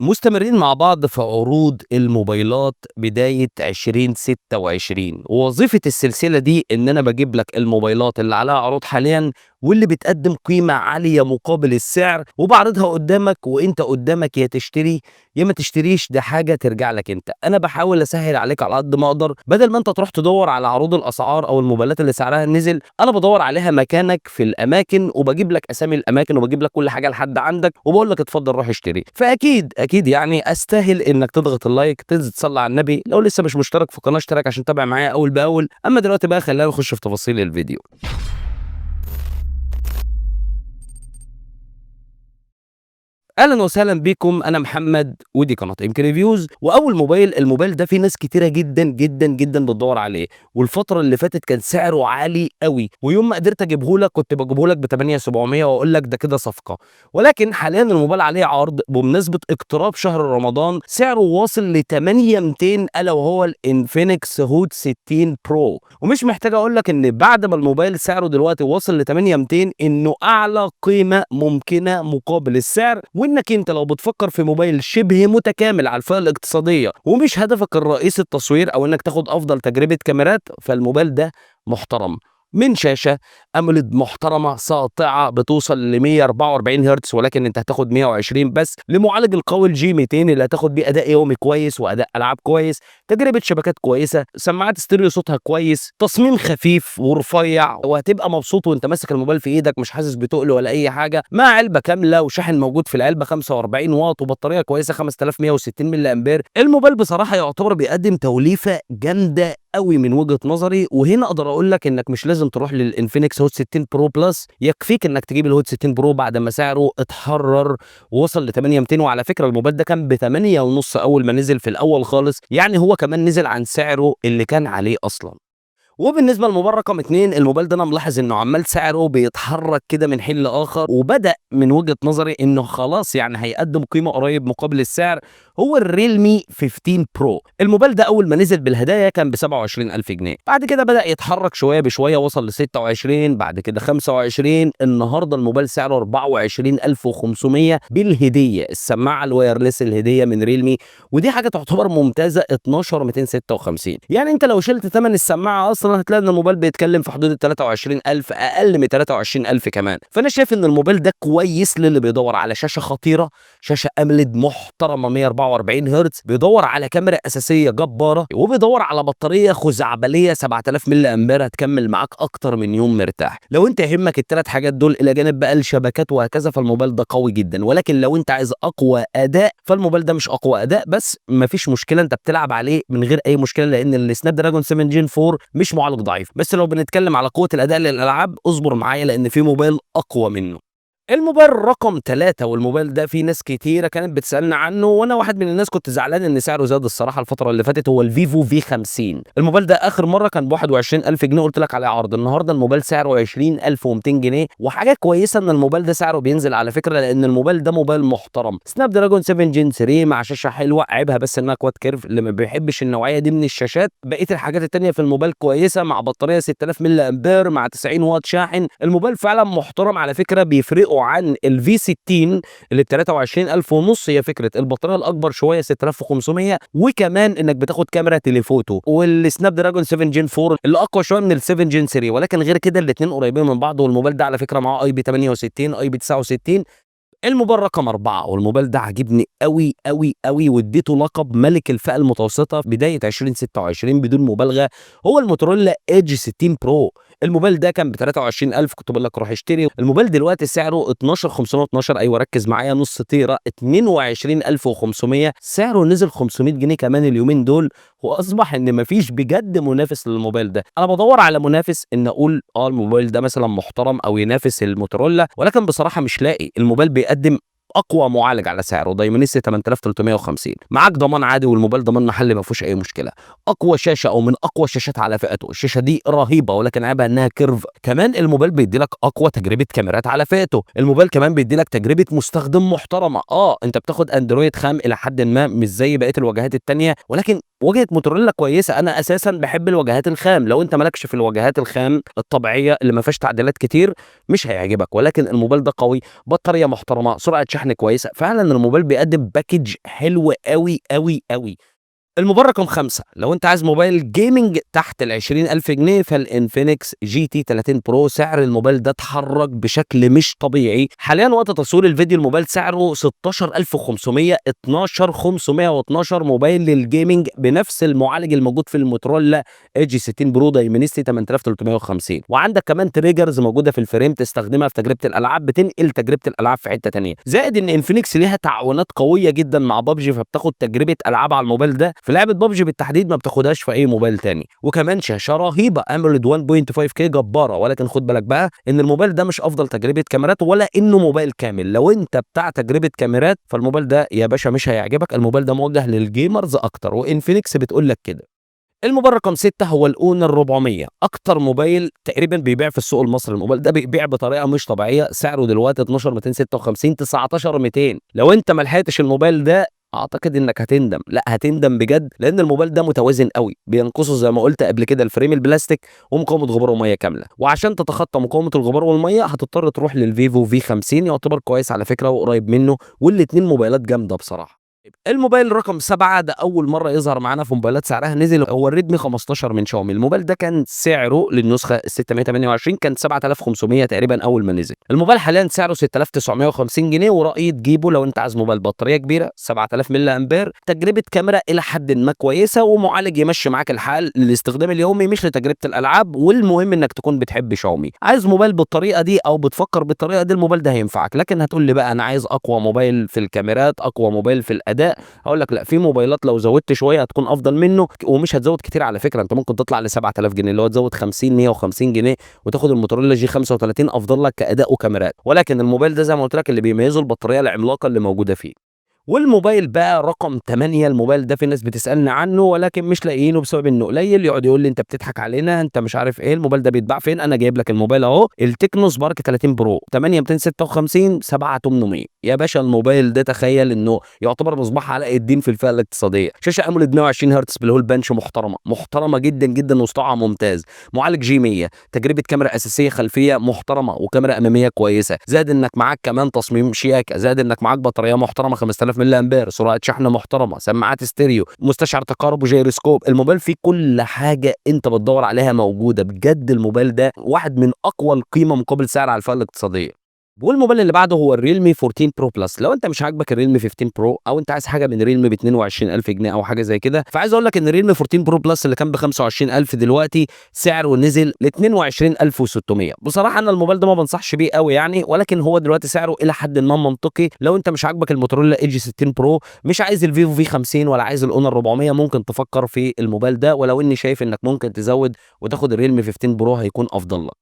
مستمرين مع بعض في عروض الموبايلات بداية 2026، ووظيفة السلسلة دي إن أنا باجيب لك الموبايلات اللي عليها عروض حاليًا واللي بتقدم قيمة عالية مقابل السعر، وباعرضها قدامك وأنت قدامك يا تشتري يا ما تشتريش، دي حاجة ترجع لك أنت. أنا باحاول أسهّل عليك على قد ما أقدر، بدل ما أنت تروح تدوّر على عروض الأسعار أو الموبايلات اللي سعرها نزل، أنا بادوّر عليها مكانك في الأماكن، وباجيب لك أسامي الأماكن، وباجيب لك كل حاجة لحد عندك، وباقول لك اتفضل روح اشتري. فأكيد يعني أستاهل إنك تضغط اللايك، تنزل تصلي على النبي، لو لسه مش مشترك في القناة اشترك عشان تتابع معايا أول بأول. أما دلوقتي بقى خلّينا نخش في تفاصيل الفيديو. اهلا وسهلا بيكم، انا محمد ودي قناه يمكن ريفيوز. واول الموبايل ده في ناس كتيره جدا بتدور عليه، والفتره اللي فاتت كان سعره عالي قوي، ويوم ما قدرت اجيبه لك كنت بجيبه لك ب 8700 واقول لك ده كده صفقه. ولكن حاليا الموبايل عليه عرض بمناسبه اقتراب شهر رمضان، سعره واصل ل 8200، الا وهو الانفينكس هوت 16 برو. ومش محتاج اقول لك ان بعد ما الموبايل سعره دلوقتي واصل ل 8200 انه اعلى قيمه ممكنه مقابل السعر، وانك انت لو بتفكر في موبايل شبه متكامل على الفئه الاقتصاديه ومش هدفك الرئيسي التصوير او انك تاخد افضل تجربه كاميرات، فالموبايل ده محترم. من شاشه اموليد محترمه ساطعه بتوصل ل 144 هرتز، ولكن انت هتاخد 120 بس، لمعالج القوي الجي 200 اللي هتاخد بيه اداء يومي كويس واداء العاب كويس، تجربه شبكات كويسه، سماعات ستيريو صوتها كويس، تصميم خفيف ورفيع، وهتبقى مبسوط وانت ماسك الموبايل في ايدك مش حاسس بتقل ولا اي حاجه، مع علبه كامله وشاحن موجود في العلبه 45 واط وبطاريه كويسه 5160 ملي امبير. الموبايل بصراحه يعتبر بيقدم توليفه جامده قوي من وجهة نظري، وهنا اقدر اقول لك انك مش لازم تروح للانفينكس هوت 16 برو بلس، يكفيك انك تجيب الهوت 16 برو بعد ما سعره اتحرر ووصل ل 8200. وعلى فكره الموبايل ده كان ب 8 ونص اول ما نزل في الاول خالص، يعني هو كمان نزل عن سعره اللي كان عليه اصلا. وبالنسبه للموبايل رقم 2، الموبايل ده انا ملاحظ انه عمال سعره بيتحرك كده من حين لاخر، وبدا من وجهه نظري انه خلاص يعني هيقدم قيمه قريب مقابل السعر. هو الريلمي 15 برو. الموبايل ده اول ما نزل بالهدايا كان ب 27000 جنيه، بعد كده بدا يتحرك شويه بشويه وصل ل 26، بعد كده 25، النهارده الموبايل سعره 24500 بالهديه، السماعه الوايرلس الهديه من ريلمي، ودي حاجه تعتبر ممتازه. 12256، يعني انت لو شلت ثمن السماعه اصلا هتلاقي ان الموبايل بيتكلم في حدود ال 23000، اقل من 23000 كمان. فانا شايف ان الموبايل ده كويس للي بيدور على شاشه خطيره، شاشه اموليد محترمه 144 هرتز، بيدور على كاميرا اساسيه جباره، وبيدور على بطاريه خزعبليه 7000 ملي امبير هتكمل معاك اكتر من يوم مرتاح. لو انت يهمك الثلاث حاجات دول الى جانب بقى الشبكات وهكذا، فالموبايل ده قوي جدا. ولكن لو انت عايز اقوى اداء فالموبايل ده مش اقوى اداء، بس مفيش مشكله، انت بتلعب عليه من غير اي مشكله، لان السناب دراجون 7 جين 4 مش معالج ضعيف. بس لو بنتكلم على قوه الاداء للالعاب اصبر معايا لان في موبايل اقوى منه. الموبايل رقم 3، والموبايل ده في ناس كتيرة كانت بتسألنا عنه، وأنا واحد من الناس كنت زعلان إن سعره زاد الصراحة الفترة اللي فاتت، هو الفيفو في 50. الموبايل ده آخر مرة كان ب 21000 جنيه، قلت لك عليه عرض، النهارده الموبايل سعره 20200 جنيه. وحاجة كويسة إن الموبايل ده سعره بينزل على فكرة، لأن الموبايل ده موبايل محترم، سناب دراجون 7 جين 3 مع شاشة حلوة، عيبها بس إنها كواد كيرف، اللي ما بيحبش النوعية دي من الشاشات. بقية الحاجات التانية في الموبايل كويسة، مع بطارية 6000 ملي أمبير مع 90 واط شاحن. الموبايل فعلا محترم على فكرة، بيفرقوا عن الفي 60 اللي ب 23000 ونص. هي فكره البطاريه الاكبر شويه 6500، وكمان انك بتاخد كاميرا تليفوتو، والسناب دراجون 7 جين 4 اللي اقوى شويه من ال 7 جين 3، ولكن غير كده الاثنين قريبين من بعض. والموبايل ده على فكره معاه اي بي 68 اي بي 69. الموبايل رقم 4، والموبايل ده عاجبني قوي واديته لقب ملك الفئة المتوسطة في بداية 2026 بدون مبالغة، هو الموتورولا ايدج 60 برو. الموبايل ده كان ب 23000، كنت بقول لك روح اشتري. الموبايل دلوقتي سعره 12512، ايوه ركز معايا، نص تيرا 22500، سعره نزل 500 جنيه كمان اليومين دول، واصبح ان مفيش بجد منافس للموبايل ده. انا بدور على منافس ان اقول الموبايل ده مثلا محترم او ينافس الموتورولا، ولكن بصراحه مش لاقي. الموبايل بيقدم اقوى معالج على سعره، دايمنسي 8350، معاك ضمان عادي، والموبايل ضمان محلي ما فيهوش اي مشكله. اقوى شاشه او من اقوى الشاشات على فئته، الشاشه دي رهيبه ولكن عيبها انها كيرف. كمان الموبايل بيدي لك اقوى تجربه كاميرات على فئته، الموبايل كمان بيدي لك تجربه مستخدم محترمه. انت بتاخد اندرويد خام الى حد ما، مش زي بقيه الواجهات التانيه، ولكن واجهة موتوريلا كويسة، أنا أساسًا باحب الواجهات الخام، لو أنت ما لكش في الواجهات الخام الطبيعية اللي ما فيهاش تعديلات كتير مش هيعجبك، ولكن الموبايل ده قوي، بطارية محترمة، سرعة شحن كويسة، فعلًا الموبايل بيقدم package حلو أوي، أوي، أوي. الموبايل رقم 5 لو أنت عايز موبايل جيمنج تحت ال20.000 جنيه فالإنفينكس GT 30 برو سعر الموبايل ده اتحرك بشكل مش طبيعي، حاليًا وقت تصوير الفيديو الموبايل سعره 16,500 12,512 موبايل للجيمنج بنفس المعالج الموجود في الموتورولا Edge 60 برو دايمنستي 8350 وعندك كمان تريجرز موجودة في الفريم تستخدمها في تجربة الألعاب بتنقل تجربة الألعاب في حتة تانية، زائد إن إنفينكس ليها تعاونات قوية جدًا مع PUBG فبتاخد تجربة ألعاب على الموبايل ده في لعبة بابجي بالتحديد ما بتاخدهاش في أي موبايل تاني، وكمان شاشة رهيبة AMOLED 1.5K جبارة، ولكن خد بالك بقى إن الموبايل ده مش أفضل تجربة كاميرات ولا إنه موبايل كامل، لو أنت بتاع تجربة كاميرات فالموبايل ده يا باشا مش هيعجبك، الموبايل ده موجه للجيمرز أكتر وإنفينكس بتقول لك كده. الموبايل رقم 6 هو الأونر 400 أكتر موبايل تقريبا بيبيع في السوق المصري، الموبايل ده بيبيع بطريقة مش طبيعية، سعره دلوقتي 12,256 19,200 لو أنت ما لحقتش الموبايل ده أعتقد إنك هتندم، لأ هتندم بجد، لأن الموبايل ده متوازن أوي، بينقصه زي ما قُلت قبل كده الفريم البلاستيك ومقاومة غبار ومَيّة كاملة، وعشان تتخطى مقاومة الغبار والمَيّة هتضطر تروح للفيفو V50 يعتبر كويس على فكرة وقريب منه، والاتنين موبايلات جامدة بصراحة. الموبايل رقم 7 ده أول مرّة يظهر معانا في موبايلات سعرها نزل، هو الريدمي 15 من شاومي، الموبايل ده كان سعره للنسخة ال628 كان 7,500 تقريبًا أول ما نزل، الموبايل حاليًا سعره 6,950 جنيه ورأيي تجيبه لو أنت عايز موبايل بطارية كبيرة 7000 ملي أمبير، تجربة كاميرا إلى حدٍ ما كويسة، ومعالج يمشّي معاك الحال للاستخدام اليومي مش لتجربة الألعاب، والمهم إنك تكون بتحب شاومي، عايز موبايل بالطريقة دي أو بتفكّر بالطريقة دي الموبايل ده هينفعك، لكن هتقول لي بقى أنا عايز أقوى موبايل في الكاميرات، أقوى موبايل في الأداء، هاقول لك لأ، في موبايلات لو زوّدت شوية هتكون أفضل منه، ومش هتزوّد كتير على فكرة، أنت ممكن تطلع ل7000 جنيه، اللي هو تزوّد 50 150 جنيه وتاخد الموتوريلا G35 أفضل لك كأداء وكاميرات، ولكن الموبايل ده زي ما قُلت لك اللي بيميزه البطارية العملاقة اللي موجودة فيه. والموبايل بقى رقم 8 الموبايل ده في ناس بتسألني عنه ولكن مش لاقيينه بسبب إنه قليل، يقعد يقول لي أنت بتضحك علينا، أنت مش عارف إيه، الموبايل ده بيتباع فين؟ أنا جايب لك الموبايل أهو، التكنو سبارك 30 برو 8256 7800 يا باشا الموبايل ده تخيل إنه يعتبر مصباح علاء الدين في الفئة الاقتصادية، شاشة AMOLED 120 هرتز بالهول بنش محترمة، محترمة جدًا، جدًا وسطوعها ممتاز، معالج G100 تجربة كاميرا أساسية خلفية محترمة وكاميرا أمامية كويسة، زائد إنك معاك كمان تصميم شياكة، زائد إنك معاك بطارية محترمة 5000 ملي أمبير، سرعة شحن محترمة، سماعات ستيريو، مستشعر تقارب وجيروسكوب، الموبايل فيه كل حاجة أنت بتدوّر عليها موجودة، بجد الموبايل ده واحد من أقوى القيمة مقابل سعر على الفئة الاقتصادية. والموبايل اللي بعده هو الRealme 14 Pro Plus لو أنت مش عاجبك الRealme 15 Pro أو أنت عايز حاجة من Realme ب22,000 جنيه أو حاجة زي كده، فعايز أقول لك إن الRealme 14 Pro Plus اللي كان ب25,000 دلوقتي سعره نزل ل22,600 بصراحة أنا الموبايل ده ما بانصحش بيه أوي يعني، ولكن هو دلوقتي سعره إلى حدٍ ما منطقي، لو أنت مش عاجبك الMotorola Edge 60 Pro مش عايز الVivo V50 ولا عايز الHonor 400 ممكن تفكر في الموبايل ده، ولو إني شايف إنك ممكن تزوّد وتاخد الRealme 15 Pro هيكون أفضل لك.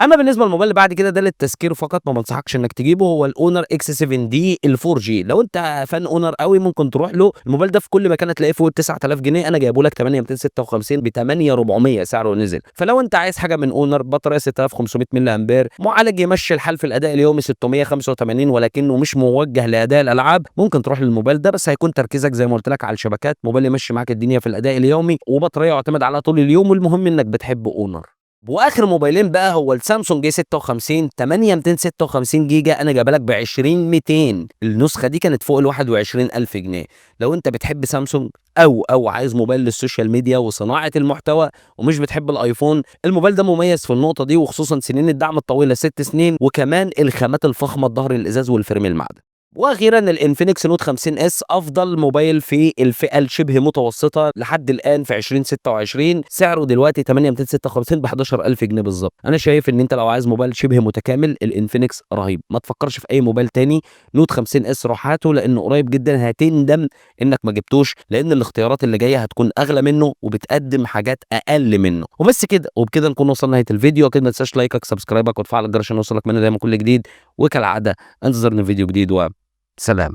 أما بالنسبة للموبايل اللي بعد كده ده للتذكير فقط ما بانصحكش إنك تجيبه هو الHonor X7D ال4G لو أنت فان Honor أوي ممكن تروح له، الموبايل ده في كل مكان هتلاقيه فوق ال9000 جنيه أنا جايبه لك 8256 ب8400 سعره نزل، فلو أنت عايز حاجة من Honor بطارية 6500 ملي أمبير، معالج يمشي الحال في الأداء اليومي 685 ولكنه مش موجه لأداء الألعاب، ممكن تروح للموبايل ده بس هيكون تركيزك زي ما قُلت لك على الشبكات، موبايل يمشي معاك الدنيا في الأداء اليومي، وبطارية يعتمد عليها طول اليوم، والمهم إنك بتحب Honor. واخر موبايلين بقى هو السامسونج A56 8256 جيجا انا جايبها لك ب 20,200 النسخه دي كانت فوق ال 21,000 جنيه لو انت بتحب سامسونج او عايز موبايل للسوشيال ميديا وصناعه المحتوى ومش بتحب الايفون الموبايل ده مميز في النقطه دي وخصوصا سنين الدعم الطويله 6 سنين وكمان الخامات الفخمه الظهر الازاز والفريم المعدن. واخيرا الانفينكس نوت 50 اس افضل موبايل في الفئه الشبه متوسطه لحد الان في 2026 سعره دلوقتي 8256 ب 11000 جنيه بالظبط. انا شايف ان انت لو عايز موبايل شبه متكامل الانفينكس رهيب ما تفكرش في اي موبايل تاني. نوت 50 اس روح هاته لانه قريب جدا هتندم انك ما جبتوش لان الاختيارات اللي جايه هتكون اغلى منه وبتقدم حاجات اقل منه وبس كده. وبكده نكون وصلنا نهايه الفيديو. اكيد ما تنساش لايكك سبسكرايبك وتفعل الجرس عشان يوصلك مني دايما كل جديد وكالعاده انتظرني فيديو جديد سلام.